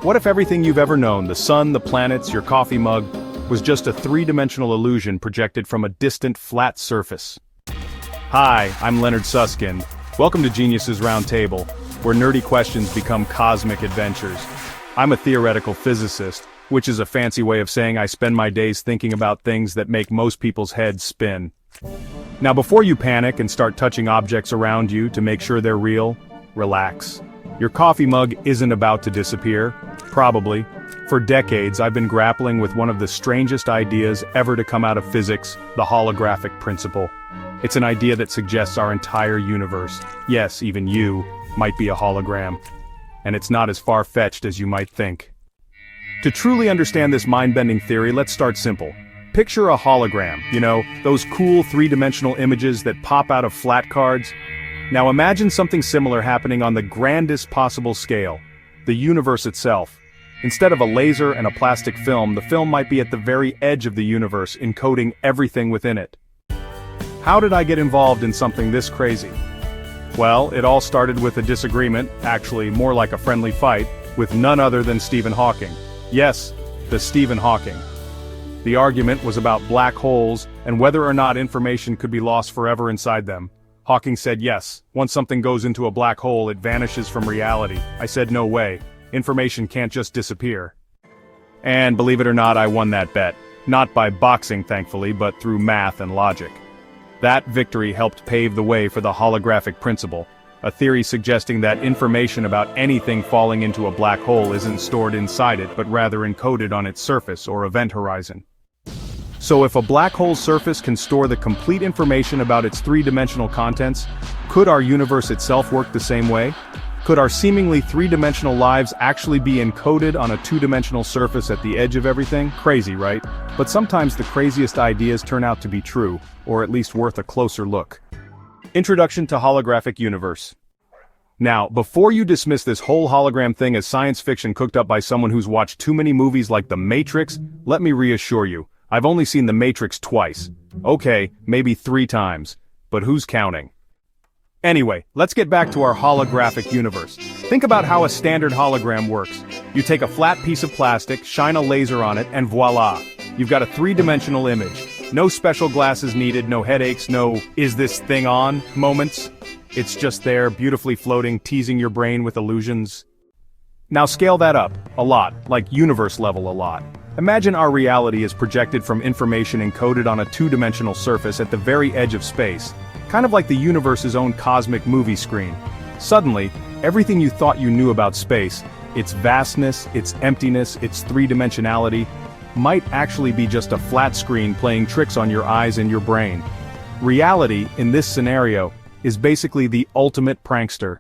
What if everything you've ever known, the sun, the planets, your coffee mug, was just a three-dimensional illusion projected from a distant, flat surface? Hi, I'm Leonard Susskind. Welcome to Geniuses Roundtable, where nerdy questions become cosmic adventures. I'm a theoretical physicist, which is a fancy way of saying I spend my days thinking about things that make most people's heads spin. Now before you panic and start touching objects around you to make sure they're real, relax. Your coffee mug isn't about to disappear, probably. For decades I've been grappling with one of the strangest ideas ever to come out of physics, the holographic principle. It's an idea that suggests our entire universe, yes, even you, might be a hologram. And it's not as far-fetched as you might think. To truly understand this mind-bending theory, let's start simple. Picture a hologram, you know, those cool three-dimensional images that pop out of flat cards. Now imagine something similar happening on the grandest possible scale, the universe itself. Instead of a laser and a plastic film, the film might be at the very edge of the universe, encoding everything within it. How did I get involved in something this crazy? Well, it all started with a disagreement, actually more like a friendly fight, with none other than Stephen Hawking. Yes, the Stephen Hawking. The argument was about black holes and whether or not information could be lost forever inside them. Hawking said yes, once something goes into a black hole it vanishes from reality. I said no way, information can't just disappear. And believe it or not, I won that bet. Not by boxing thankfully, but through math and logic. That victory helped pave the way for the holographic principle, a theory suggesting that information about anything falling into a black hole isn't stored inside it but rather encoded on its surface or event horizon. So if a black hole's surface can store the complete information about its three-dimensional contents, could our universe itself work the same way? Could our seemingly three-dimensional lives actually be encoded on a two-dimensional surface at the edge of everything? Crazy, right? But sometimes the craziest ideas turn out to be true, or at least worth a closer look. Introduction to Holographic Universe. Now, before you dismiss this whole hologram thing as science fiction cooked up by someone who's watched too many movies like The Matrix, let me reassure you, I've only seen The Matrix twice. Okay, maybe 3 times. But who's counting? Anyway, let's get back to our holographic universe. Think about how a standard hologram works. You take a flat piece of plastic, shine a laser on it, and voila! You've got a three-dimensional image. No special glasses needed, no headaches, no "is this thing on" moments. It's just there, beautifully floating, teasing your brain with illusions. Now scale that up, a lot, like universe level a lot. Imagine our reality is projected from information encoded on a two-dimensional surface at the very edge of space, kind of like the universe's own cosmic movie screen. Suddenly, everything you thought you knew about space, its vastness, its emptiness, its three-dimensionality, might actually be just a flat screen playing tricks on your eyes and your brain. Reality, in this scenario, is basically the ultimate prankster.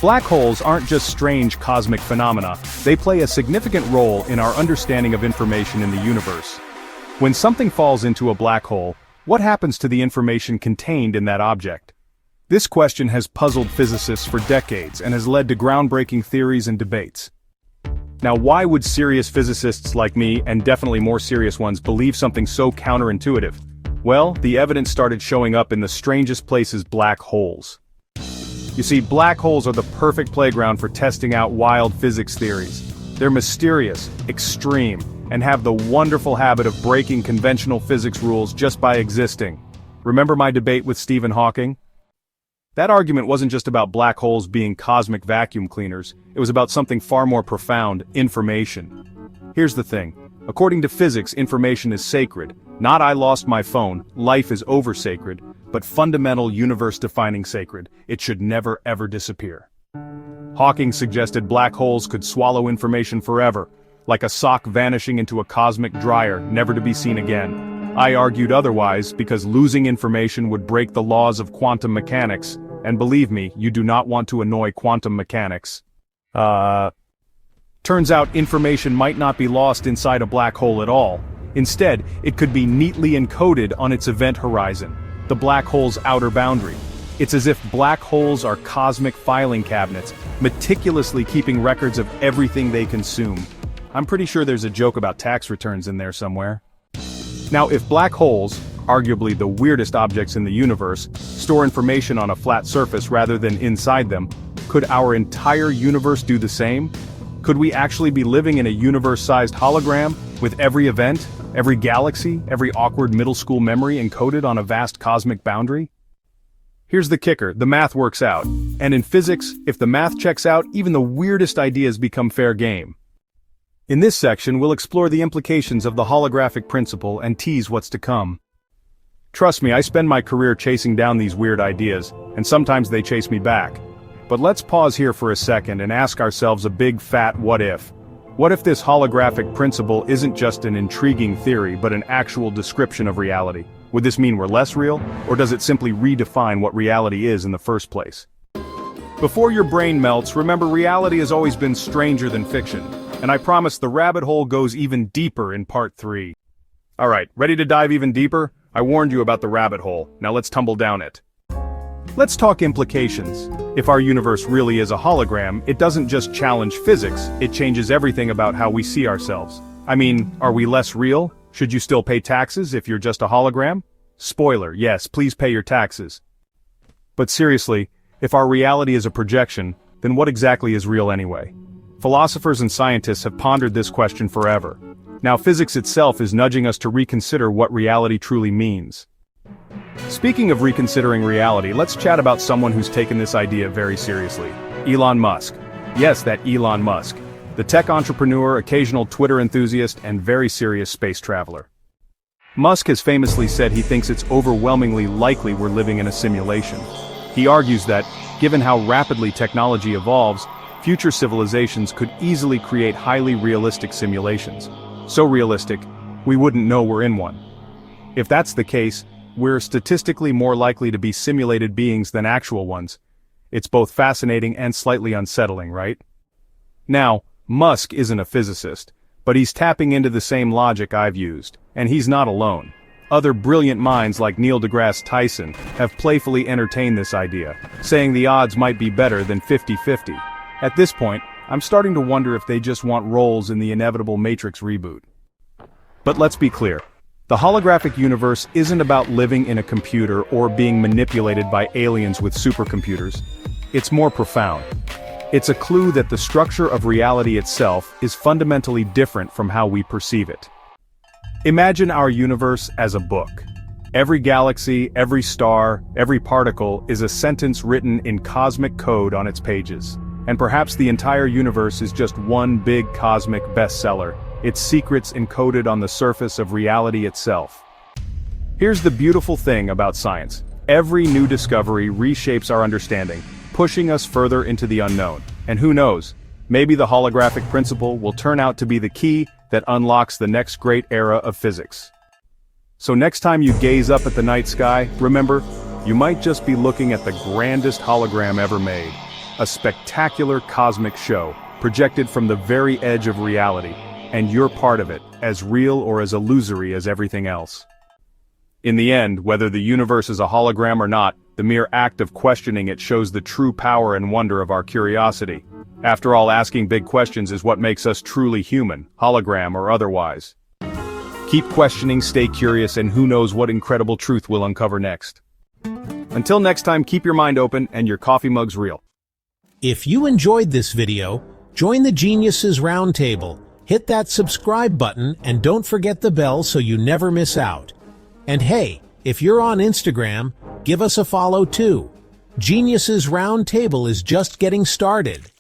Black holes aren't just strange cosmic phenomena, they play a significant role in our understanding of information in the universe. When something falls into a black hole, what happens to the information contained in that object? This question has puzzled physicists for decades and has led to groundbreaking theories and debates. Now why would serious physicists like me, and definitely more serious ones, believe something so counterintuitive? Well, the evidence started showing up in the strangest places: black holes. You see, black holes are the perfect playground for testing out wild physics theories. They're mysterious, extreme, and have the wonderful habit of breaking conventional physics rules just by existing. Remember my debate with Stephen Hawking? That argument wasn't just about black holes being cosmic vacuum cleaners, it was about something far more profound: information. Here's the thing. According to physics, information is sacred. Not "I lost my phone," life is over sacred, but fundamental universe-defining sacred. It should never ever disappear. Hawking suggested black holes could swallow information forever, like a sock vanishing into a cosmic dryer, never to be seen again. I argued otherwise because losing information would break the laws of quantum mechanics, and believe me, you do not want to annoy quantum mechanics. Turns out information might not be lost inside a black hole at all. Instead, it could be neatly encoded on its event horizon, the black hole's outer boundary. It's as if black holes are cosmic filing cabinets, meticulously keeping records of everything they consume. I'm pretty sure there's a joke about tax returns in there somewhere. Now, if black holes, arguably the weirdest objects in the universe, store information on a flat surface rather than inside them, could our entire universe do the same? Could we actually be living in a universe-sized hologram, with every event, every galaxy, every awkward middle school memory encoded on a vast cosmic boundary? Here's the kicker, the math works out. And in physics, if the math checks out, even the weirdest ideas become fair game. In this section, we'll explore the implications of the holographic principle and tease what's to come. Trust me, I spend my career chasing down these weird ideas, and sometimes they chase me back. But let's pause here for a second and ask ourselves a big fat what if. What if this holographic principle isn't just an intriguing theory but an actual description of reality? Would this mean we're less real, or does it simply redefine what reality is in the first place? Before your brain melts, remember reality has always been stranger than fiction, and I promise the rabbit hole goes even deeper in part 3. Alright, ready to dive even deeper? I warned you about the rabbit hole, now let's tumble down it. Let's talk implications. If our universe really is a hologram, it doesn't just challenge physics, it changes everything about how we see ourselves. I mean, are we less real? Should you still pay taxes if you're just a hologram? Spoiler, yes, please pay your taxes. But seriously, if our reality is a projection, then what exactly is real anyway? Philosophers and scientists have pondered this question forever. Now physics itself is nudging us to reconsider what reality truly means. Speaking of reconsidering reality, let's chat about someone who's taken this idea very seriously. Elon Musk. Yes, that Elon Musk. The tech entrepreneur, occasional Twitter enthusiast, and very serious space traveler. Musk has famously said he thinks it's overwhelmingly likely we're living in a simulation. He argues that, given how rapidly technology evolves, future civilizations could easily create highly realistic simulations. So realistic, we wouldn't know we're in one. If that's the case, we're statistically more likely to be simulated beings than actual ones. It's both fascinating and slightly unsettling, right? Now, Musk isn't a physicist, but he's tapping into the same logic I've used, and he's not alone. Other brilliant minds like Neil deGrasse Tyson have playfully entertained this idea, saying the odds might be better than 50-50. At this point, I'm starting to wonder if they just want roles in the inevitable Matrix reboot. But let's be clear. The holographic universe isn't about living in a computer or being manipulated by aliens with supercomputers. It's more profound. It's a clue that the structure of reality itself is fundamentally different from how we perceive it. Imagine our universe as a book. Every galaxy, every star, every particle is a sentence written in cosmic code on its pages. And perhaps the entire universe is just one big cosmic bestseller, its secrets encoded on the surface of reality itself. Here's the beautiful thing about science. Every new discovery reshapes our understanding, pushing us further into the unknown. And who knows, maybe the holographic principle will turn out to be the key that unlocks the next great era of physics. So next time you gaze up at the night sky, remember, you might just be looking at the grandest hologram ever made. A spectacular cosmic show, projected from the very edge of reality, and you're part of it, as real or as illusory as everything else. In the end, whether the universe is a hologram or not, the mere act of questioning it shows the true power and wonder of our curiosity. After all, asking big questions is what makes us truly human, hologram or otherwise. Keep questioning, stay curious, and who knows what incredible truth we'll uncover next. Until next time, keep your mind open and your coffee mugs real. If you enjoyed this video, join the Geniuses Roundtable, hit that subscribe button, and don't forget the bell so you never miss out. And hey, if you're on Instagram, give us a follow too. Geniuses Roundtable is just getting started.